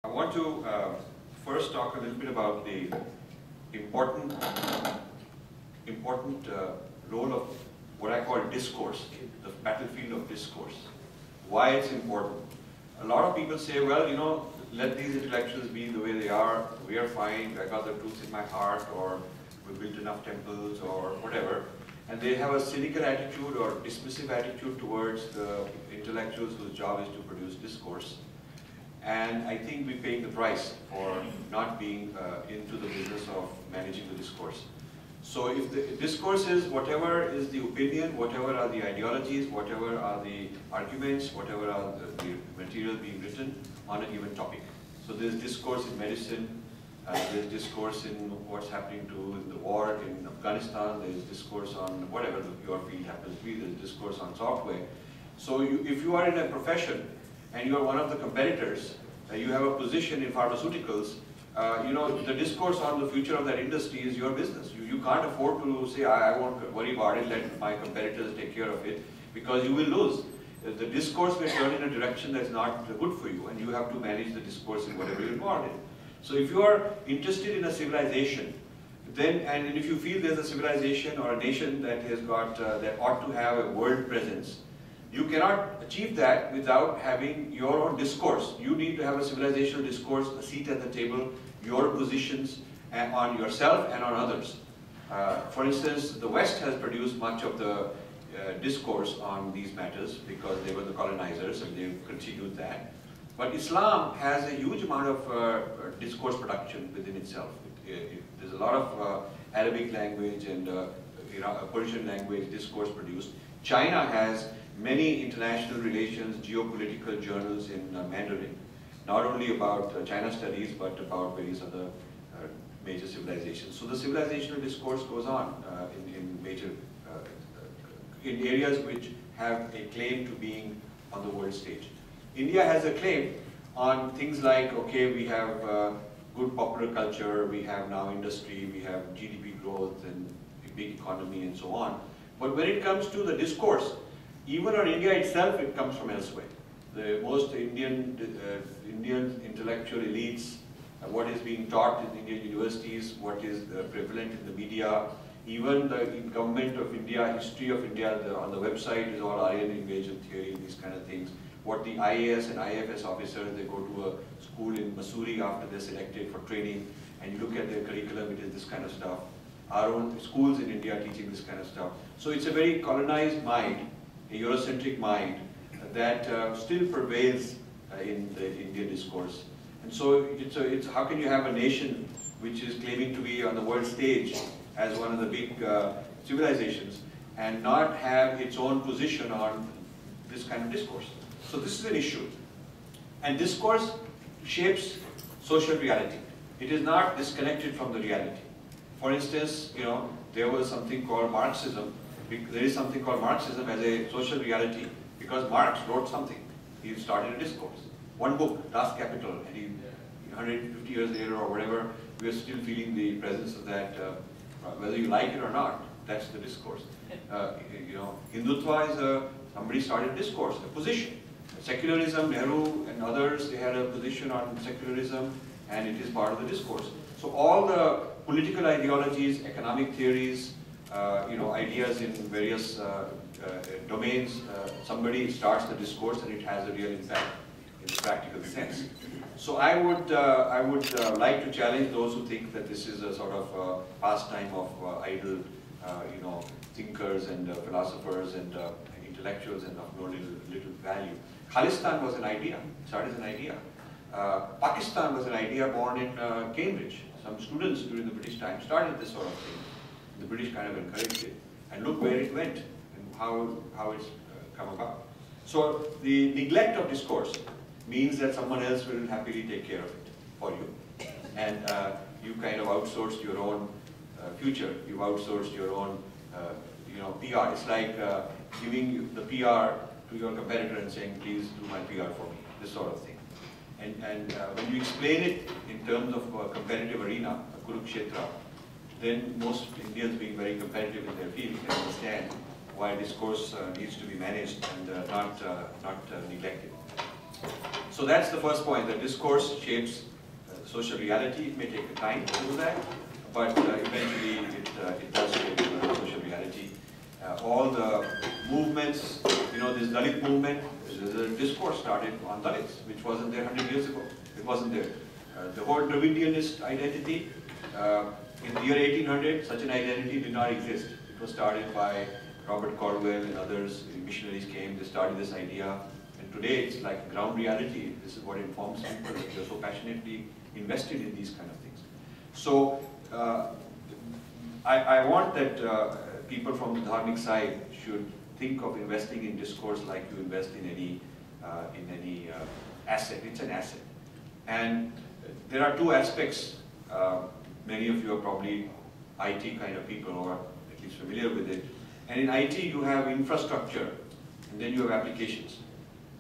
I want to first talk a little bit about the important role of what I call discourse, the battlefield of discourse. Why it's important. A lot of people say, well, you know, let these intellectuals be the way they are, we are fine, I got the truth in my heart, or we built enough temples, or whatever. And they have a cynical attitude or dismissive attitude towards the intellectuals whose job is to produce discourse. And I think we're paying the price for not being into the business of managing the discourse. So if the discourse is whatever is the opinion, whatever are the ideologies, whatever are the arguments, whatever are the material being written on a given topic. So there's discourse in medicine, there's discourse in what's happening in the war in Afghanistan, there's discourse on whatever your field happens to be, there's discourse on software. So if you are in a profession and you are one of the competitors, you have a position in pharmaceuticals, you know, the discourse on the future of that industry is your business. You can't afford to say, I won't worry about it, let my competitors take care of it, because you will lose. The discourse may turn in a direction that's not good for you, and you have to manage the discourse in whatever you're involved in. So if you are interested in a civilization, then, and if you feel there's a civilization or a nation that has got, that ought to have a world presence, you cannot achieve that without having your own discourse. You need to have a civilizational discourse, a seat at the table, your positions on yourself and on others. For instance, the West has produced much of the discourse on these matters because they were the colonizers and they've continued that. But Islam has a huge amount of discourse production within itself. There's a lot of Arabic language and Persian language discourse produced. China has many international relations, geopolitical journals in Mandarin, not only about China studies, but about various other major civilizations. So the civilizational discourse goes on in areas which have a claim to being on the world stage. India has a claim on things like, okay, we have good popular culture, we have now industry, we have GDP growth and a big economy and so on. But when it comes to the discourse, even on India itself, it comes from elsewhere. The most Indian intellectual elites, what is being taught in Indian universities, what is prevalent in the media, even the government of India, history of India, on the website is all Aryan invasion theory, these kind of things. What the IAS and IFS officers, they go to a school in Missouri after they're selected for training, and you look at their curriculum, it is this kind of stuff. Our own schools in India are teaching this kind of stuff. So it's a very colonized mind, a Eurocentric mind that still prevails in the Indian discourse. And so it's how can you have a nation which is claiming to be on the world stage as one of the big civilizations and not have its own position on this kind of discourse? So this is an issue. And discourse shapes social reality. It is not disconnected from the reality. For instance, you know, there was something called Marxism. There is something called Marxism as a social reality because Marx wrote something. He started a discourse. One book, Das Kapital, and 150 years later or whatever, we are still feeling the presence of that, whether you like it or not, that's the discourse. You know, Hindutva is somebody started a discourse, a position. Secularism, Nehru and others, they had a position on secularism, and it is part of the discourse. So all the political ideologies, economic theories, you know, ideas in various domains, somebody starts the discourse and it has a real impact in the practical sense. So I would like to challenge those who think that this is a sort of pastime of idle, you know, thinkers and philosophers and intellectuals and of no little value. Khalistan was an idea, started as an idea. Pakistan was an idea born in Cambridge. Some students during the British time started this sort of thing. The British kind of encouraged it. And look where it went and how it's come about. So the neglect of discourse means that someone else will happily take care of it for you. And you kind of outsourced your own future. You've outsourced your own you know, PR. It's like giving the PR to your competitor and saying, please do my PR for me, this sort of thing. And when you explain it in terms of a competitive arena, a Kurukshetra, then most Indians being very competitive in their field can understand why discourse needs to be managed and not neglected. So that's the first point, that discourse shapes social reality. It may take time to do that, but eventually it does shape social reality. All the movements, this Dalit movement, the discourse started on Dalits, which wasn't there 100 years ago. It wasn't there. The whole Dravidianist identity, in the year 1800, such an identity did not exist. It was started by Robert Cornwell and others. Missionaries came, they started this idea. And today it's like ground reality. This is what informs people, that they're so passionately invested in these kind of things. So I want that people from the dharmic side should think of investing in discourse like you invest in any asset. It's an asset. And there are two aspects. Many of you are probably IT kind of people, or at least familiar with it. And in IT you have infrastructure, and then you have applications.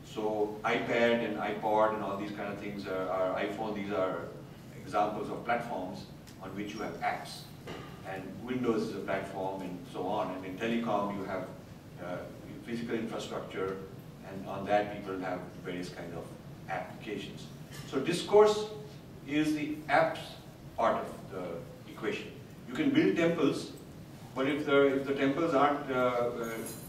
So iPad and iPod and all these kind of things are iPhone, these are examples of platforms on which you have apps. And Windows is a platform and so on. And in telecom you have physical infrastructure, and on that people have various kind of applications. So discourse is the apps part of the equation. You can build temples, but if the temples aren't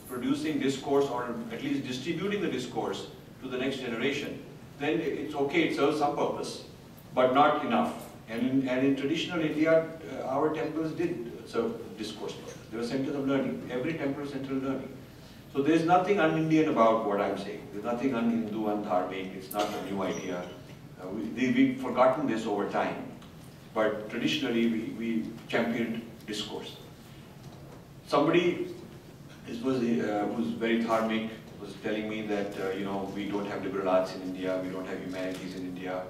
producing discourse, or at least distributing the discourse to the next generation, then it's okay, it serves some purpose, but not enough. And in traditional India, our temples did serve discourse purpose. They were centers of learning. Every temple is central learning. So there's nothing un-Indian about what I'm saying. There's nothing un-Hindu, un-Dharmic. It's not a new idea. We've forgotten this over time. But traditionally, we championed discourse. Somebody who's very dharmic was telling me that we don't have liberal arts in India, we don't have humanities in India,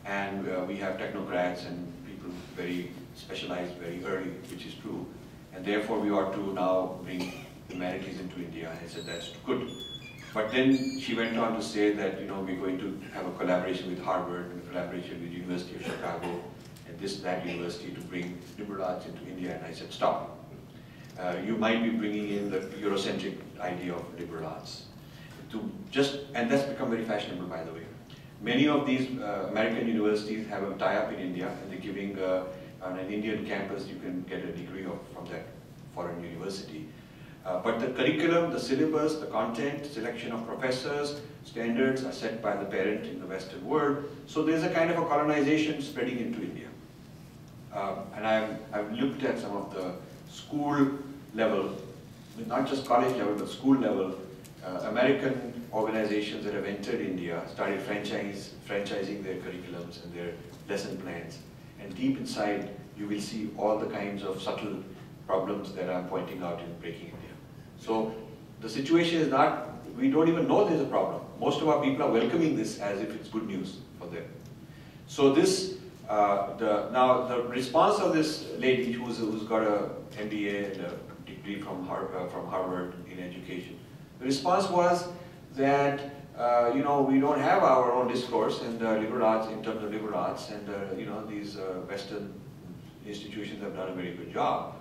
and we have technocrats and people very specialized very early, which is true. And therefore, we ought to now bring humanities into India. I said, that's good. But then she went on to say that we're going to have a collaboration with Harvard, and a collaboration with University of Chicago, and that university to bring liberal arts into India. And I said, stop. You might be bringing in the Eurocentric idea of liberal arts. And that's become very fashionable, by the way. Many of these American universities have a tie-up in India, and they're giving, on an Indian campus, you can get a degree from that foreign university. But the curriculum, the syllabus, the content, selection of professors, standards are set by the parent in the Western world. So there's a kind of a colonization spreading into India. And I've looked at some of the school level, not just college level, but school level, American organizations that have entered India, started franchising their curriculums and their lesson plans. And deep inside, you will see all the kinds of subtle problems that I'm pointing out in Breaking India. So the situation is not, we don't even know there's a problem. Most of our people are welcoming this as if it's good news for them. So this, now the response of this lady who's got a MBA and a degree from Harvard in education, the response was that we don't have our own discourse and liberal arts in terms of liberal arts, and these Western institutions have done a very good job.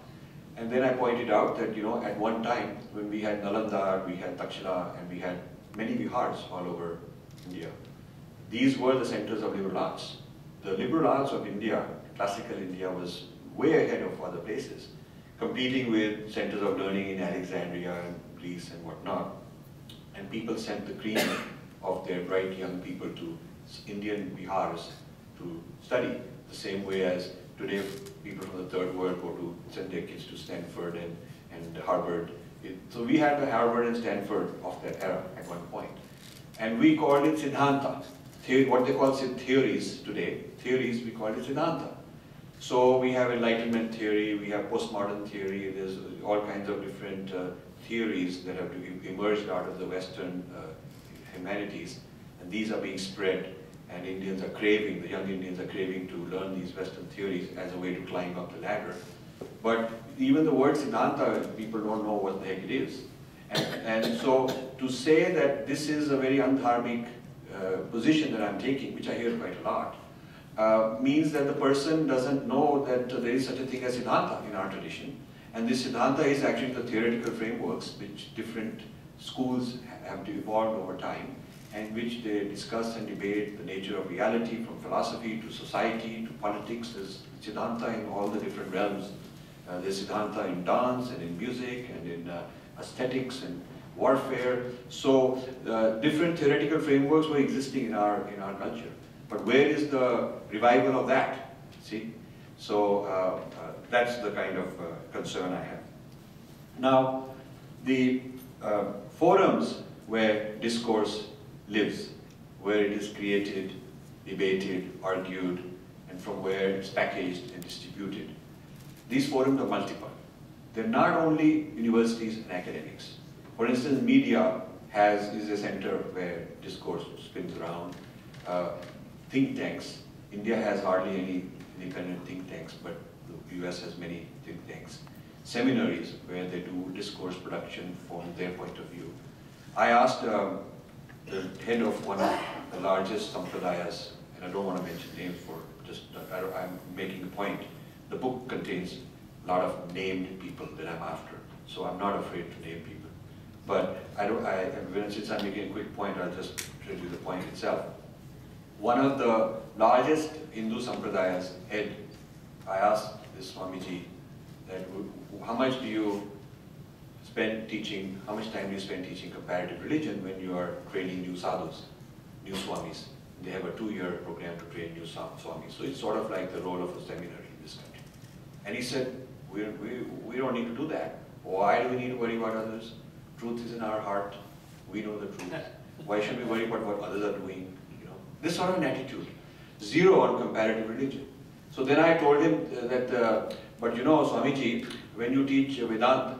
And then I pointed out that at one time when we had Nalanda, we had Takshila, and we had many vihars all over India, these were the centers of liberal arts. The liberal arts of India, classical India, was way ahead of other places, competing with centers of learning in Alexandria and Greece and whatnot. And people sent the cream of their bright young people to Indian vihars to study, the same way as today people from the third world send their kids to Stanford and Harvard. So we had the Harvard and Stanford of that era at one point. And we called it Siddhanta. What they call theories today, we call it Siddhanta. So we have Enlightenment theory, we have postmodern theory, there's all kinds of different theories that have emerged out of the Western humanities, and these are being spread, and Indians are craving, the young Indians are craving to learn these Western theories as a way to climb up the ladder. But even the word Siddhanta, people don't know what the heck it is. And so to say that this is a very undharmic position that I'm taking, which I hear quite a lot, means that the person doesn't know that there is such a thing as Siddhanta in our tradition. And this Siddhanta is actually the theoretical frameworks which different schools have evolved over time. in which they discuss and debate the nature of reality, from philosophy to society to politics. There's Siddhanta in all the different realms. There's Siddhanta in dance and in music and in aesthetics and warfare. So different theoretical frameworks were existing in our culture. But where is the revival of that? See? So that's the kind of concern I have. Now, the forums where discourse lives, where it is created, debated, argued, and from where it's packaged and distributed. These forums are multiple. They're not only universities and academics. For instance, media is a center where discourse spins around. Think tanks. India has hardly any independent think tanks, but the US has many think tanks. Seminaries where they do discourse production from their point of view. I asked the head of one of the largest sampradayas, and I don't want to mention names for just, I'm making a point. The book contains a lot of named people that I'm after, so I'm not afraid to name people. But since I'm making a quick point, I'll just tell you the point itself. One of the largest Hindu sampradayas, head, I asked this Swamiji that how much do you spend teaching, how much time do you spend teaching comparative religion when you are training new sadhus, new swamis? They have a 2-year program to train new swamis. So it's sort of like the role of a seminary in this country. And he said, we don't need to do that. Why do we need to worry about others? Truth is in our heart. We know the truth. Why should we worry about what others are doing? You know, this sort of an attitude. Zero on comparative religion. So then I told him that, but you know, Swamiji, when you teach Vedanta,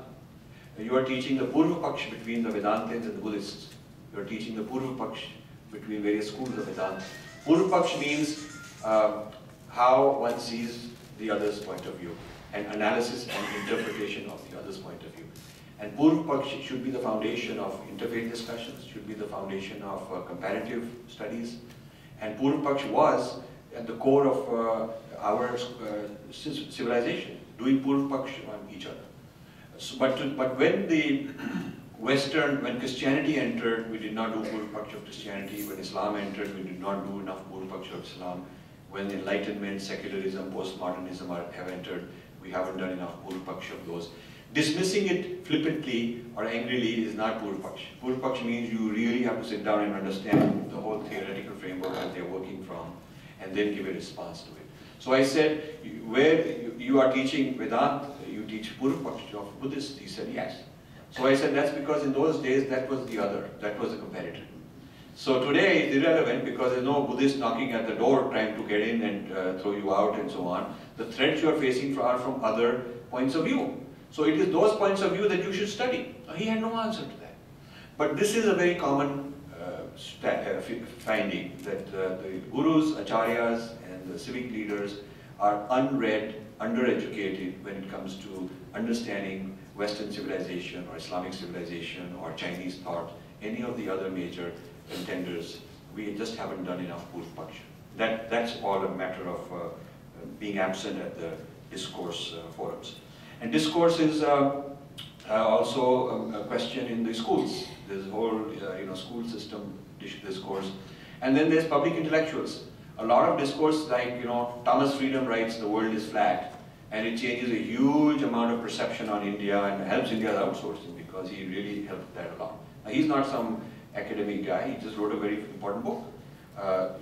you are teaching the Purva Paksh between the Vedantins and the Buddhists. You are teaching the Purva Paksh between various schools of Vedanta. Purva Paksh means how one sees the other's point of view, and analysis and interpretation of the other's point of view. And Purva Paksh should be the foundation of interfaith discussions, should be the foundation of comparative studies. And Purva Paksh was at the core of our civilization, doing Purva Paksh on each other. So, but when the when Christianity entered, we did not do Purva Paksh of Christianity. When Islam entered, we did not do enough Purva Paksh of Islam. When Enlightenment, secularism, postmodernism have entered, we haven't done enough Purva Paksh of those. Dismissing it flippantly or angrily is not Purva Paksh. Purva Paksh means you really have to sit down and understand the whole theoretical framework that they're working from, and then give a response to it. So I said, where you are teaching Vedanta, you teach Purva Paksh of Buddhists? He said, yes. So I said, that's because in those days that was the other, that was the competitor. So today it's irrelevant because there's no Buddhist knocking at the door trying to get in and throw you out and so on. The threats you are facing are from other points of view. So it is those points of view that you should study. He had no answer to that. But this is a very common finding that the gurus, acharyas, and the civic leaders are unread, undereducated when it comes to understanding Western civilization or Islamic civilization or Chinese thought, any of the other major contenders. We just haven't done enough Purva Paksh. That's all a matter of being absent at the discourse forums. And discourse is also a question in the schools. There's a whole school system discourse. And then there's public intellectuals. A lot of discourse, like Thomas Friedman writes, "The world is flat," and it changes a huge amount of perception on India and helps India's outsourcing because he really helped that a lot. Now, he's not some academic guy, he just wrote a very important book.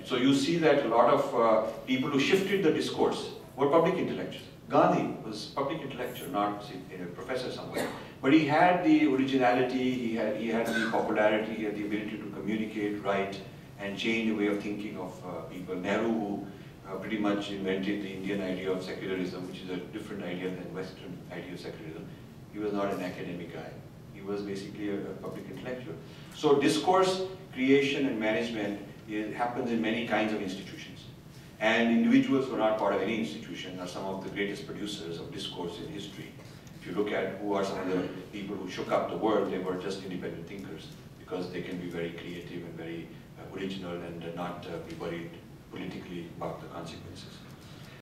So you see that a lot of people who shifted the discourse were public intellectuals. Gandhi was public intellectual, not a professor somewhere. But he had the originality, he had the popularity, he had the ability to communicate, write, and change the way of thinking of people. Nehru, who pretty much invented the Indian idea of secularism, which is a different idea than Western idea of secularism. He was not an academic guy. He was basically a public intellectual. So discourse creation and management happens in many kinds of institutions. And individuals who are not part of any institution are some of the greatest producers of discourse in history. If you look at who are some of the people who shook up the world, they were just independent thinkers because they can be very creative and very original and not be worried politically about the consequences.